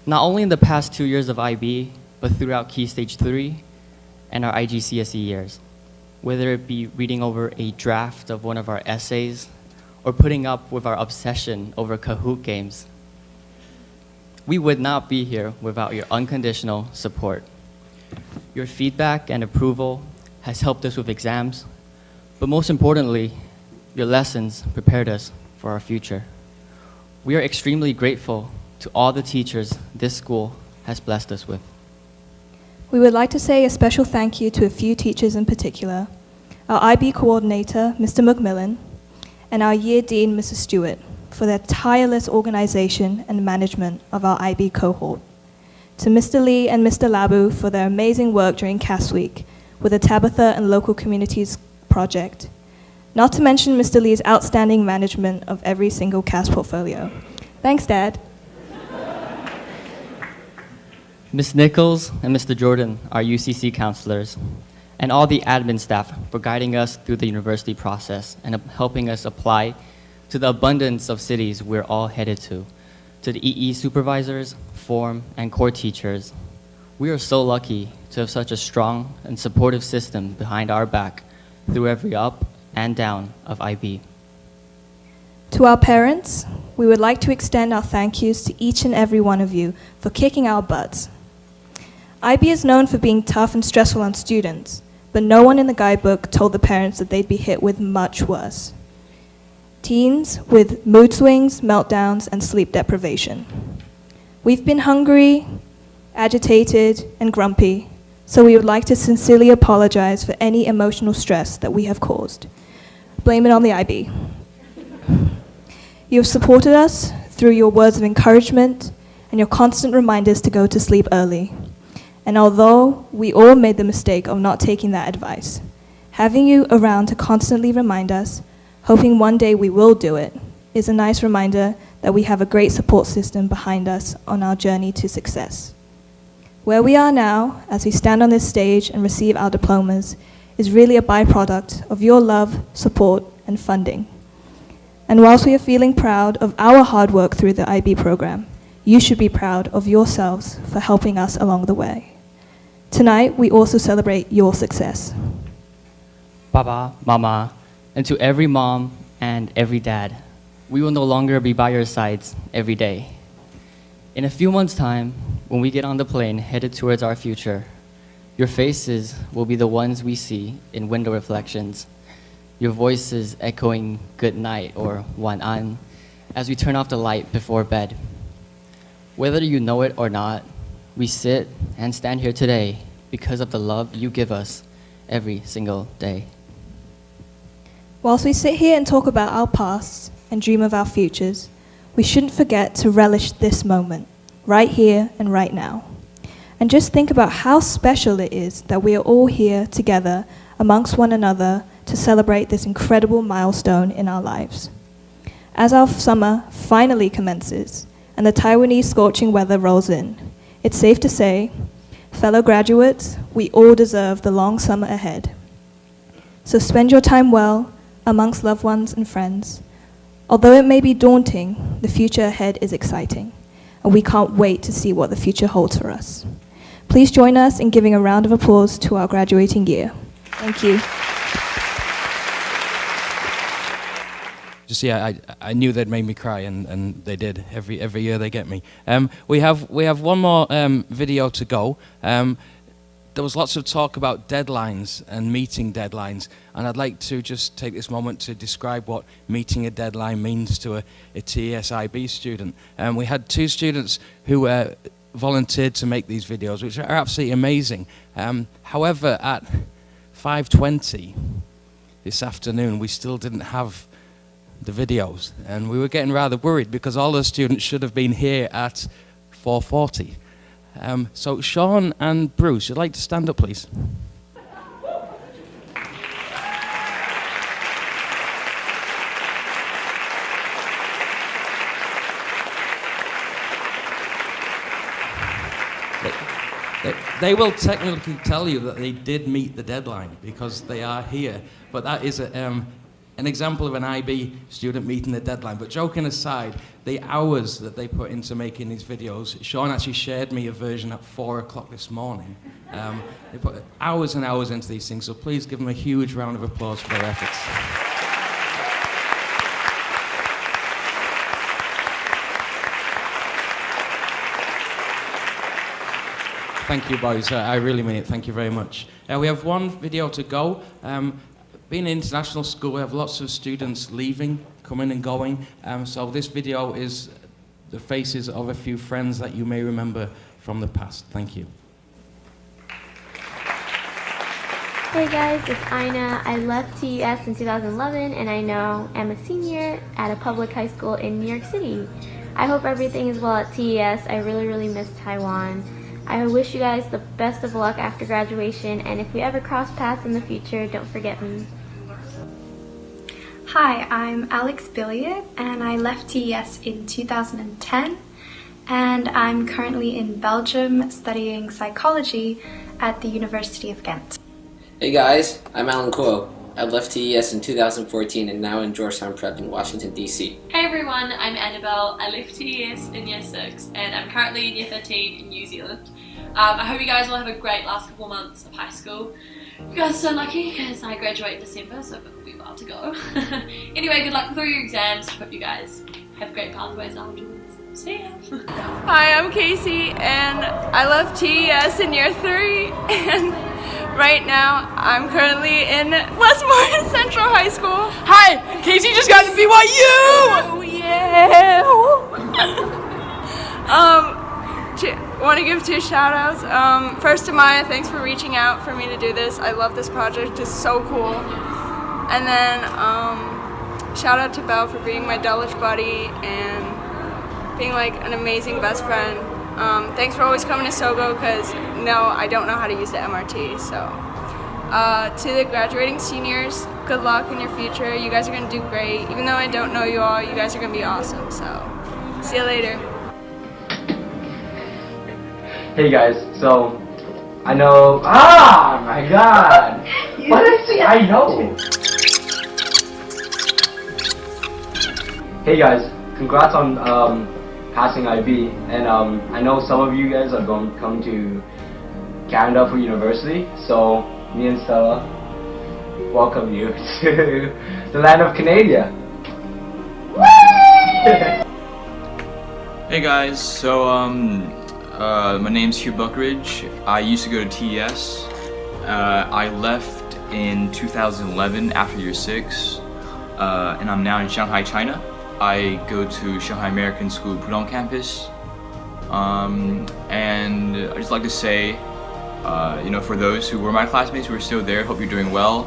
Not only in the past 2 years of IB, but throughout Key Stage 3 and our IGCSE years. Whether it be reading over a draft of one of our essays, or putting up with our obsession over Kahoot games. We would not be here without your unconditional support. Your feedback and approval has helped us with exams, but most importantly, your lessons prepared us for our future. We are extremely grateful to all the teachers this school has blessed us with. We would like to say a special thank you to a few teachers in particular, our IB coordinator, Mr. McMillan, and our year dean, Mrs. Stewart, for their tireless organization and management of our IB cohort. To Mr. Lee and Mr. Labu for their amazing work during CAS Week with the Tabitha and Local Communities project. Not to mention Mr. Lee's outstanding management of every single CAS portfolio. Thanks, Dad. Ms. Nichols and Mr. Jordan, our UCC counselors, and all the admin staff for guiding us through the university process and helping us apply to the abundance of cities we're all headed to the EE supervisors, form, and core teachers. We are so lucky to have such a strong and supportive system behind our back through every up and down of IB. To our parents, we would like to extend our thank yous to each and every one of you for kicking our butts. IB is known for being tough and stressful on students, but no one in the guidebook told the parents that they'd be hit with much worse. Teens with mood swings, meltdowns, and sleep deprivation. We've been hungry, agitated, and grumpy, so we would like to sincerely apologize for any emotional stress that we have caused. Blame it on the IB. You have supported us through your words of encouragement and your constant reminders to go to sleep early. And although we all made the mistake of not taking that advice, having you around to constantly remind us, hoping one day we will do it, is a nice reminder that we have a great support system behind us on our journey to success. Where we are now, as we stand on this stage and receive our diplomas, is really a byproduct of your love, support, and funding. And whilst we are feeling proud of our hard work through the IB program, you should be proud of yourselves for helping us along the way. Tonight, we also celebrate your success. Baba, Mama, and to every mom and every dad, we will no longer be by your sides every day. In a few months' time, when we get on the plane headed towards our future, your faces will be the ones we see in window reflections, your voices echoing good night or wan an as we turn off the light before bed. Whether you know it or not, we sit and stand here today because of the love you give us every single day. Whilst we sit here and talk about our pasts and dream of our futures, we shouldn't forget to relish this moment, right here and right now. And just think about how special it is that we are all here together amongst one another to celebrate this incredible milestone in our lives. As our summer finally commences and the Taiwanese scorching weather rolls in, it's safe to say, fellow graduates, we all deserve the long summer ahead. So spend your time well amongst loved ones and friends. Although it may be daunting, the future ahead is exciting, and we can't wait to see what the future holds for us. Please join us in giving a round of applause to our graduating year. Thank you. Just I knew they'd made me cry, and they did. Every year they get me. We have one more video to go. There was lots of talk about deadlines and meeting deadlines, and I'd like to just take this moment to describe what meeting a deadline means to a TES-IB student. We had 2 students who volunteered to make these videos, which are absolutely amazing. However, at 5:20 this afternoon, we still didn't have the videos, and we were getting rather worried because all the students should have been here at 4:40. So Sean and Bruce, you'd like to stand up, please? They will technically tell you that they did meet the deadline because they are here, but that is an example of an IB student meeting the deadline. But joking aside, the hours that they put into making these videos, Sean actually shared me a version at 4 o'clock this morning. They put hours and hours into these things, so please give them a huge round of applause for their efforts. Thank you, boys. I really mean it. Thank you very much. We have one video to go. Being an international school, we have lots of students leaving, coming and going. So this video is the faces of a few friends that you may remember from the past. Thank you. Hey guys, it's Ina. I left TES in 2011 and I now am a senior at a public high school in New York City. I hope everything is well at TES. I really miss Taiwan. I wish you guys the best of luck after graduation, and if we ever cross paths in the future, don't forget me. Hi, I'm Alex Billiot, and I left TES in 2010, and I'm currently in Belgium studying psychology at the University of Ghent. Hey guys, I'm Alan Kuo. I left TES in 2014 and now in Georgetown Prep in Washington, D.C. Hey everyone, I'm Annabelle. I left TES in Year 6 and I'm currently in Year 13 in New Zealand. I hope you guys will have a great last couple months of high school. You guys are so lucky because I graduate in December, so it will be a while to go. Anyway, good luck with all your exams. Hope you guys have great pathways afterwards. See ya! Hi, I'm Casey and I left TES in Year 3 and right now I'm currently in Westmoreland Central High School. Hi, Casey just got to BYU! Oh yeah! Want to give 2 shout outs. First to Maya, thanks for reaching out for me to do this. I love this project, it's so cool. And then shout out to Belle for being my Dulwich buddy and being like an amazing best friend. Thanks for always coming to Sogo because no, I don't know how to use the MRT. So to the graduating seniors, good luck in your future. You guys are going to do great. Even though I don't know you all, you guys are going to be awesome. So see you later. Hey guys, so I know. Ah, my God! What did I say? I know. Hey guys, congrats on passing IB, and I know some of you guys are going to come to Canada for university. So me and Stella welcome you to the land of Canada. Hey guys, so my name's Hugh Buckridge. I used to go to TES. I left in 2011 after year 6, and I'm now in Shanghai, China. I go to Shanghai American School Pudong campus, and I'd just like to say, for those who were my classmates who are still there, hope you're doing well.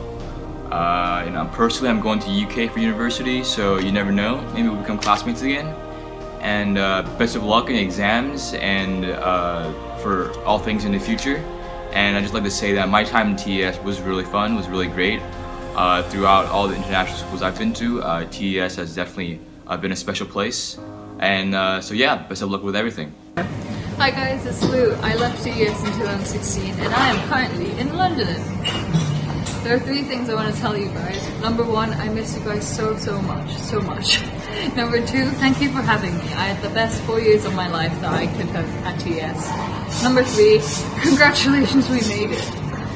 Personally, I'm going to UK for university, so you never know, maybe we'll become classmates again. And best of luck in exams, and for all things in the future. And I'd just like to say that my time in TES was really fun, was really great. Throughout all the international schools I've been to, TES has definitely been a special place. And so yeah, best of luck with everything. Hi guys, it's Lou. I left TES in 2016 and I am currently in London. There are 3 things I want to tell you guys. Number 1, I miss you guys so much. Number 2, thank you for having me. I had the best 4 years of my life that I could have at TES. Number 3, congratulations, we made it.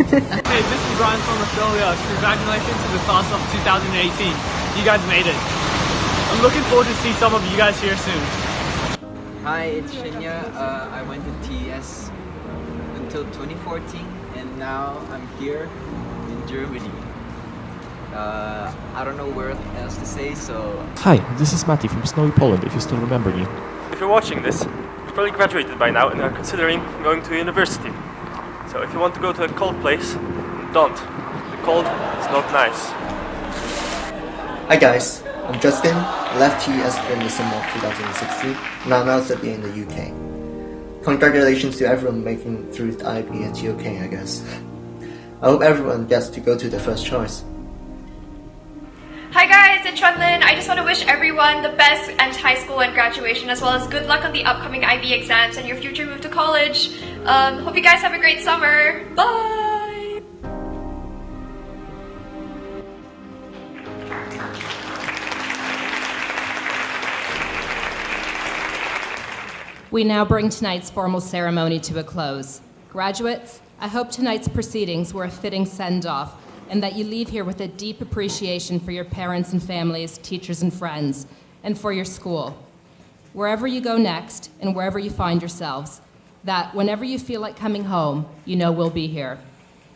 Hey, this is Brian from Australia. Congratulations to the class of 2018. You guys made it. I'm looking forward to see some of you guys here soon. Hi, it's Shinya. I went to TES until 2014 and now I'm here in Germany. I don't know where else to say, so... Hi, this is Matti from snowy Poland, if you still remember me. If you're watching this, you've probably graduated by now and are considering going to university. So if you want to go to a cold place, don't. The cold is not nice. Hi guys, I'm Justin. I left TES in the summer of 2016 and I'm now studying in the UK. Congratulations to everyone making through the IB and TOK, I guess. I hope everyone gets to go to their first choice. Hi guys, it's Chunlin. I just want to wish everyone the best in high school and graduation, as well as good luck on the upcoming IB exams and your future move to college. Hope you guys have a great summer. Bye! We now bring tonight's formal ceremony to a close. Graduates, I hope tonight's proceedings were a fitting send-off and that you leave here with a deep appreciation for your parents and families, teachers and friends, and for your school. Wherever you go next and wherever you find yourselves, that whenever you feel like coming home, you know we'll be here.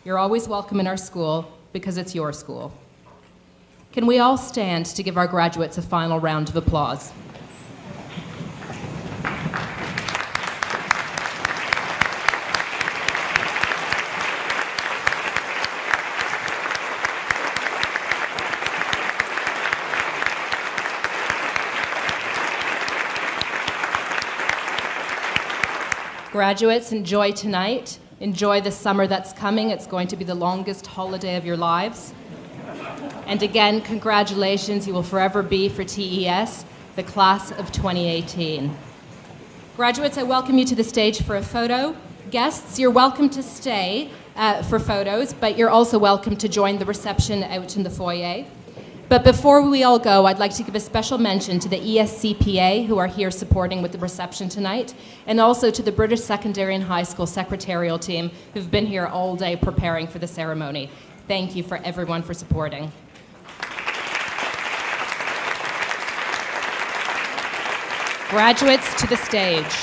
You're always welcome in our school because it's your school. Can we all stand to give our graduates a final round of applause? Graduates, enjoy tonight. Enjoy the summer that's coming. It's going to be the longest holiday of your lives. And again, congratulations. You will forever be, for TES, the class of 2018. Graduates, I welcome you to the stage for a photo. Guests, you're welcome to stay for photos, but you're also welcome to join the reception out in the foyer. But before we all go, I'd like to give a special mention to the ESCPA, who are here supporting with the reception tonight, and also to the British Secondary and High School secretarial team, who've been here all day preparing for the ceremony. Thank you for everyone for supporting. Graduates, to the stage.